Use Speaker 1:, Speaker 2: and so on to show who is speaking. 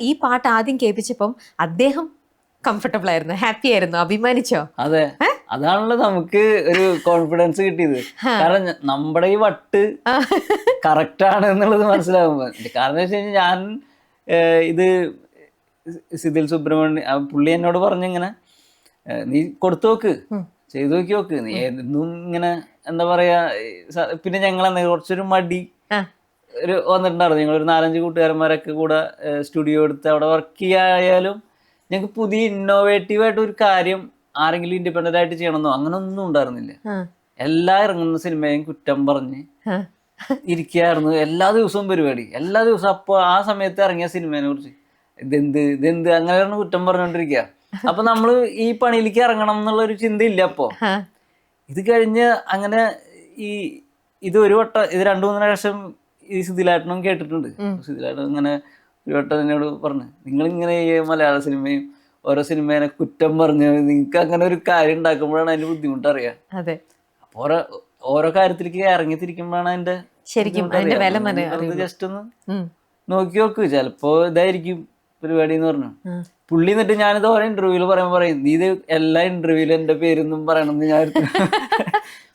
Speaker 1: ഈ പാട്ട് ആദ്യം കേൾപ്പിച്ചപ്പം അദ്ദേഹം കംഫർട്ടബിൾ ആയിരുന്നു, ഹാപ്പി ആയിരുന്നു, അഭിമാനിച്ചോ?
Speaker 2: അതെ, അതാണല്ലോ നമുക്ക് ഒരു കോൺഫിഡൻസ് കിട്ടിയത്. കാരണം നമ്മുടെ ഈ വട്ട് കറക്റ്റ് ആണ് എന്നുള്ളത് മനസ്സിലാകുമ്പോ. കാരണം എന്ന് വെച്ച് കഴിഞ്ഞാൽ ഞാൻ ഇത് സിദിൽ സുബ്രഹ്മണ്യം പുള്ളി എന്നോട് പറഞ്ഞിങ്ങനെ, നീ കൊടുത്തു നോക്ക്, ചെയ്തു നോക്കി നോക്ക്, നീ എന്നും ഇങ്ങനെ എന്താ പറയാ. പിന്നെ ഞങ്ങൾ കുറച്ചൊരു മടി ഒരു വന്നിട്ടുണ്ടായിരുന്നു. ഞങ്ങളൊരു 4-5 കൂട്ടുകാരന്മാരൊക്കെ കൂടെ സ്റ്റുഡിയോ എടുത്ത് അവിടെ വർക്ക് ചെയ്യായാലും ഞങ്ങൾക്ക് പുതിയ ഇന്നോവേറ്റീവ് ആയിട്ട് ഒരു കാര്യം ആരെങ്കിലും ഇൻഡിപെൻഡന്റ് ആയിട്ട് ചെയ്യണമെന്നോ അങ്ങനെ ഒന്നും ഉണ്ടായിരുന്നില്ല. എല്ലാ ഇറങ്ങുന്ന സിനിമയും കുറ്റം പറഞ്ഞ് ഇരിക്കുകയായിരുന്നു. എല്ലാ ദിവസവും പരിപാടി, എല്ലാ ദിവസവും. അപ്പോൾ ആ സമയത്ത് ഇറങ്ങിയ സിനിമയെ കുറിച്ച് ഇതെന്ത് അങ്ങനെ കുറ്റം പറഞ്ഞുകൊണ്ടിരിക്കുക. അപ്പൊ നമ്മള് ഈ പണിയിലേക്ക് ഇറങ്ങണം എന്നുള്ള ഒരു ചിന്തയില്ല. അപ്പോ ഇത് കഴിഞ്ഞ് അങ്ങനെ ഇത് ഒരു വട്ടം, ഇത് 2-3 പ്രാവശ്യം ഈ സിദിലേട്ടനും കേട്ടിട്ടുണ്ട്. സിദിലേട്ടൻ ഇങ്ങനെ ഒരു വട്ടം എന്നോട് പറഞ്ഞു, നിങ്ങളിങ്ങനെ ഈ മലയാള സിനിമയും ഓരോ സിനിമേനെ കുറ്റം പറഞ്ഞ് നിങ്ങൾക്ക് അങ്ങനെ ഒരു കാര്യം ഉണ്ടാക്കുമ്പോഴാണ് അതിന്റെ ബുദ്ധിമുട്ട് അറിയാം. അപ്പൊ ഓരോ കാര്യത്തിലേക്ക് ഇറങ്ങി തിരിക്കുമ്പോഴാണ് അതിന്റെ ജസ്റ്റ് ഒന്ന് നോക്കി നോക്ക്, ചിലപ്പോ ഇതായിരിക്കും പരിപാടി എന്ന് പറഞ്ഞു പുള്ളി. എന്നിട്ട് ഞാനിത് ഓരോ ഇന്റർവ്യൂല് പറയും, നീ ഇത് എല്ലാ ഇന്റർവ്യൂലും എന്റെ പേരൊന്നും പറയണമെന്ന് ഞാൻ